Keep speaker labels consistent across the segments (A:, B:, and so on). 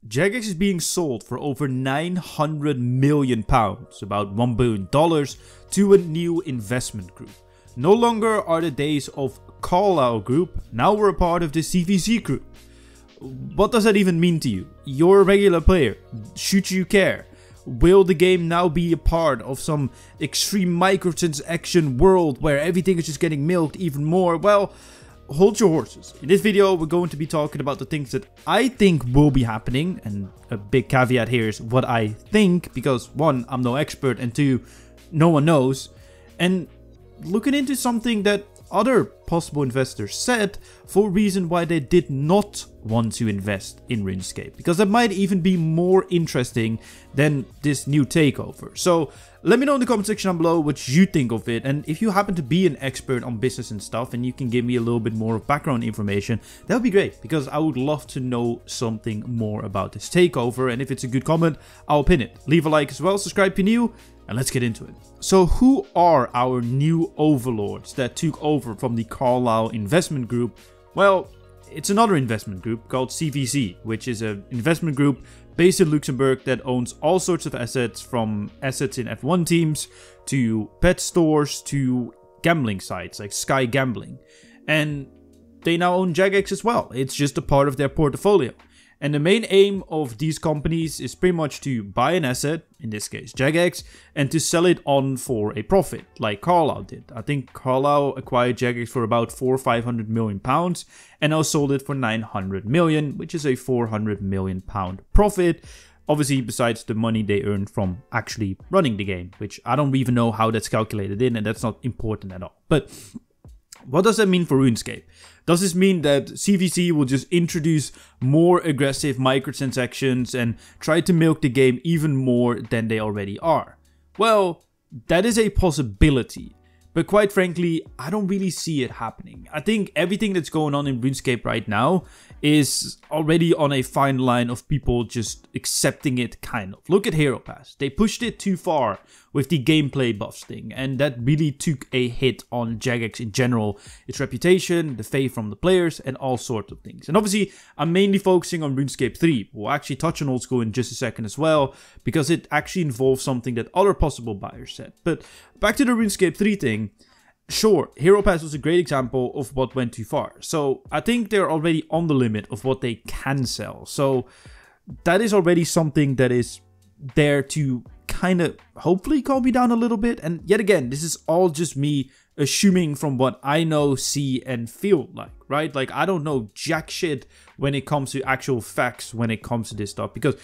A: Jagex is being sold for over £900 million, about $1 billion, to a new investment group. No longer are the days of Carlyle Group, now we're a part of the CVC Group. What does that even mean to you? You're a regular player. Should you care? Will the game now be a part of some extreme microtransaction world where everything is just getting milked even more? Well, hold your horses. In this video, we're going to be talking about the things that I think will be happening. And a big caveat here is what I think, because one, I'm no expert, and two, no one knows. And looking into something that other possible investors said for a reason why they did not want to invest in Runescape, because that might even be more interesting than this new takeover. So let me know in the comment section down below what you think of it, and if you happen to be an expert on business and stuff and you can give me a little bit more background information, that would be great, because I would love to know something more about this takeover. And if it's a good comment, I'll pin it. Leave a like as well, subscribe if you're new, and let's get into it. So who are our new overlords that took over from the Carlyle investment group? Well, it's another investment group called CVC, which is an investment group based in Luxembourg that owns all sorts of assets, from assets in F1 teams to pet stores to gambling sites like Sky Gambling. And they now own Jagex as well. It's just a part of their portfolio. And the main aim of these companies is pretty much to buy an asset, in this case Jagex, and to sell it on for a profit, like Carlyle did. I think Carlyle acquired Jagex for about £400 or £500 million, and now sold it for £900 million, which is a £400 million profit. Obviously, besides the money they earned from actually running the game, which I don't even know how that's calculated in, and that's not important at all. But what does that mean for RuneScape? Does this mean that CVC will just introduce more aggressive microtransactions and try to milk the game even more than they already are? Well, that is a possibility. But quite frankly, I don't really see it happening. I think everything that's going on in RuneScape right now is already on a fine line of people just accepting it, kind of. Look at Hero Pass. They pushed it too far with the gameplay buffs thing, and that really took a hit on Jagex in general. Its reputation, the faith from the players, and all sorts of things. And obviously, I'm mainly focusing on RuneScape 3. We'll actually touch on Old School in just a second as well, because it actually involves something that other possible buyers said. But back to the RuneScape 3 thing. Sure, Hero Pass was a great example of what went too far. So I think they're already on the limit of what they can sell. So that is already something that is there to kind of hopefully calm me down a little bit. And yet again, this is all just me assuming from what I know, see, and feel like, right? Like, I don't know jack shit when it comes to actual facts when it comes to this stuff, because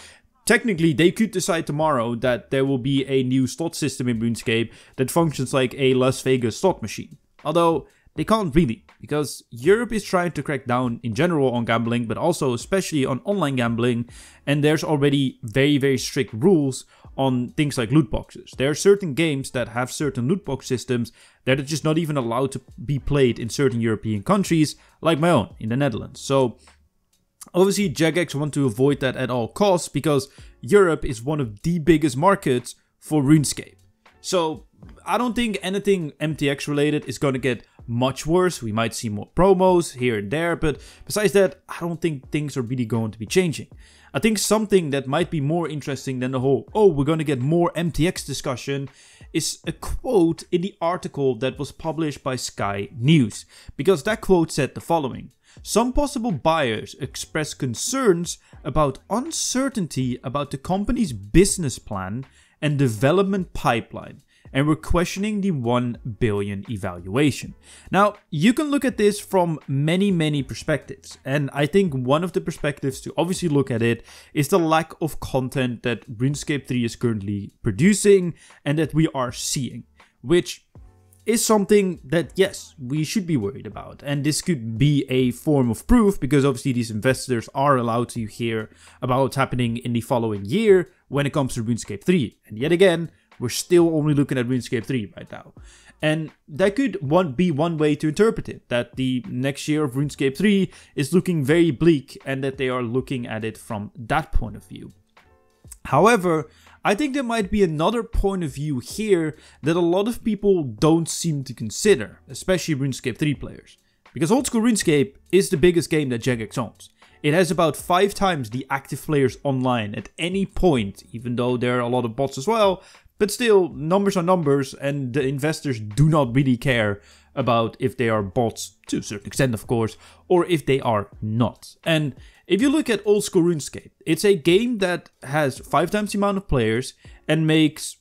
A: technically, they could decide tomorrow that there will be a new slot system in RuneScape that functions like a Las Vegas slot machine. Although, they can't really, because Europe is trying to crack down in general on gambling, but also especially on online gambling, and there's already very, very strict rules on things like loot boxes. There are certain games that have certain loot box systems that are just not even allowed to be played in certain European countries, like my own, in the Netherlands. So obviously, Jagex want to avoid that at all costs, because Europe is one of the biggest markets for RuneScape. So I don't think anything MTX related is going to get much worse. We might see more promos here and there, but besides that, I don't think things are really going to be changing. I think something that might be more interesting than the whole, oh, we're going to get more MTX discussion, is a quote in the article that was published by Sky News. Because that quote said the following: "Some possible buyers express concerns about uncertainty about the company's business plan and development pipeline, and were questioning the 1 billion evaluation." Now, you can look at this from many perspectives, and I think one of the perspectives to obviously look at it is the lack of content that RuneScape 3 is currently producing and that we are seeing, which is something that, yes, we should be worried about. And this could be a form of proof, because obviously these investors are allowed to hear about what's happening in the following year when it comes to RuneScape 3. And yet again, we're still only looking at RuneScape 3 right now. And that could be one way to interpret it, that the next year of RuneScape 3 is looking very bleak, and that they are looking at it from that point of view. However, I think there might be another point of view here that a lot of people don't seem to consider, especially RuneScape 3 players. Because Old School RuneScape is the biggest game that Jagex owns. It has about 5 times the active players online at any point, even though there are a lot of bots as well. But still, numbers are numbers, and the investors do not really care about if they are bots, to a certain extent of course, or if they are not. And if you look at old school RuneScape, it's a game that has 5 times the amount of players and makes,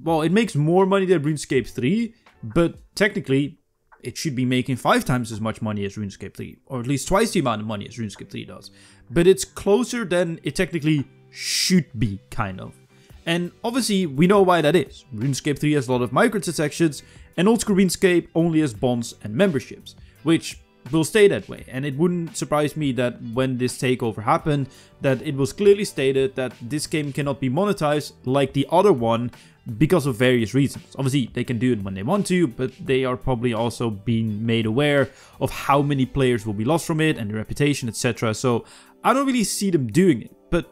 A: well, it makes more money than RuneScape 3, but technically it should be making 5 times as much money as RuneScape 3, or at least twice the amount of money as RuneScape 3 does. But it's closer than it technically should be, kind of. And obviously, we know why that is. RuneScape 3 has a lot of microtransactions, and old school RuneScape only has bonds and memberships, which will stay that way. And it wouldn't surprise me that when this takeover happened, that it was clearly stated that this game cannot be monetized like the other one because of various reasons. Obviously, they can do it when they want to, but they are probably also being made aware of how many players will be lost from it and the reputation, etc. So I don't really see them doing it. But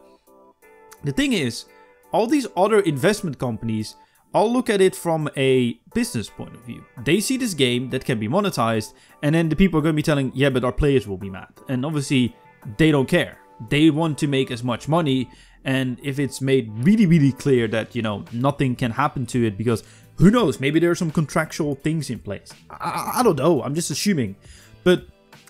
A: the thing is, all these other investment companies all look at it from a business point of view. They see this game that can be monetized, and then the people are going to be telling, yeah, but our players will be mad. And obviously, they don't care. They want to make as much money, and if it's made really, really clear that, you know, nothing can happen to it because, who knows, maybe there are some contractual things in place. I don't know, I'm just assuming. But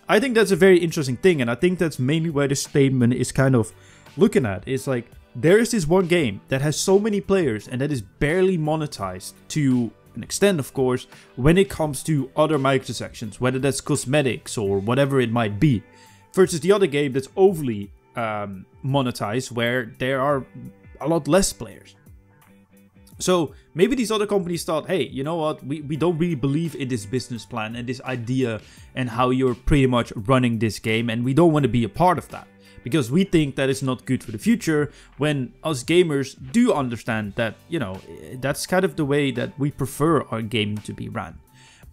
A: I think that's a very interesting thing, and I think that's mainly where this statement is kind of looking at. It's like, there is this one game that has so many players and that is barely monetized to an extent, of course, when it comes to other microtransactions, whether that's cosmetics or whatever it might be, versus the other game that's overly monetized where there are a lot less players. So maybe these other companies thought, hey, you know what, we don't really believe in this business plan and this idea and how you're pretty much running this game, and we don't want to be a part of that. Because we think that it's not good for the future, when us gamers do understand that, you know, that's kind of the way that we prefer our game to be ran.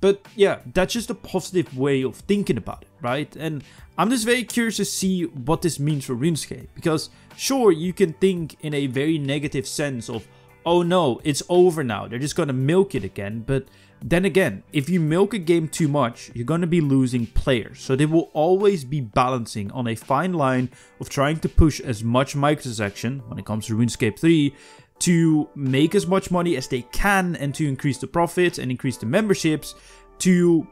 A: But yeah, that's just a positive way of thinking about it, right? And I'm just very curious to see what this means for RuneScape. Because sure, you can think in a very negative sense of, oh no, it's over now, they're just gonna milk it again. But then again, if you milk a game too much, you're gonna be losing players. So they will always be balancing on a fine line of trying to push as much microtransaction when it comes to RuneScape 3 to make as much money as they can and to increase the profits and increase the memberships, to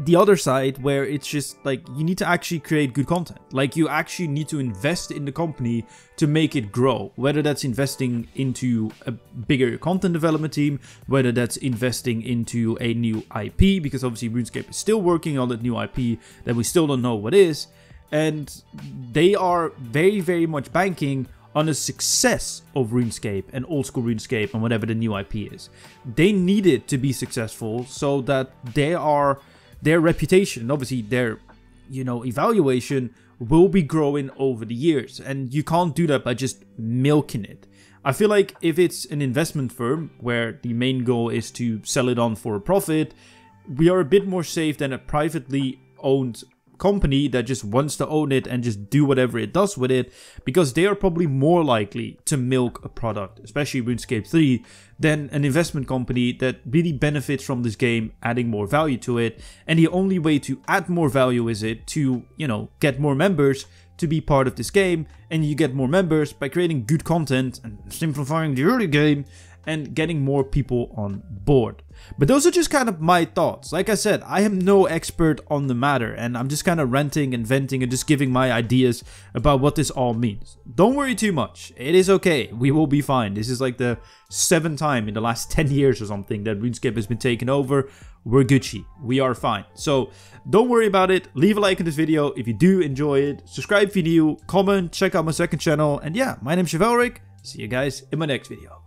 A: the other side where it's just like you need to actually create good content. Like you actually need to invest in the company to make it grow, whether that's investing into a bigger content development team, whether that's investing into a new IP, because obviously RuneScape is still working on that new IP that we still don't know what is, and they are very, very much banking on the success of RuneScape and old school RuneScape and whatever the new IP is. They need it to be successful so that their reputation and obviously their, you know, evaluation will be growing over the years. And you can't do that by just milking it. I feel like if it's an investment firm where the main goal is to sell it on for a profit, we are a bit more safe than a privately owned company that just wants to own it and just do whatever it does with it, because they are probably more likely to milk a product, especially RuneScape 3, than an investment company that really benefits from this game adding more value to it. And the only way to add more value is it to, you know, get more members to be part of this game, and you get more members by creating good content and simplifying the early game and getting more people on board. But those are just kind of my thoughts. Like I said, I am no expert on the matter, and I'm just kind of ranting and venting and just giving my ideas about what this all means. Don't worry too much. It is okay. We will be fine. This is like the 7th time in the last 10 years or something that RuneScape has been taken over. We're Gucci. We are fine. So don't worry about it. Leave a like in this video if you do enjoy it. Subscribe if you're new. Comment. Check out my second channel. And yeah, my name's Jagex. See you guys in my next video.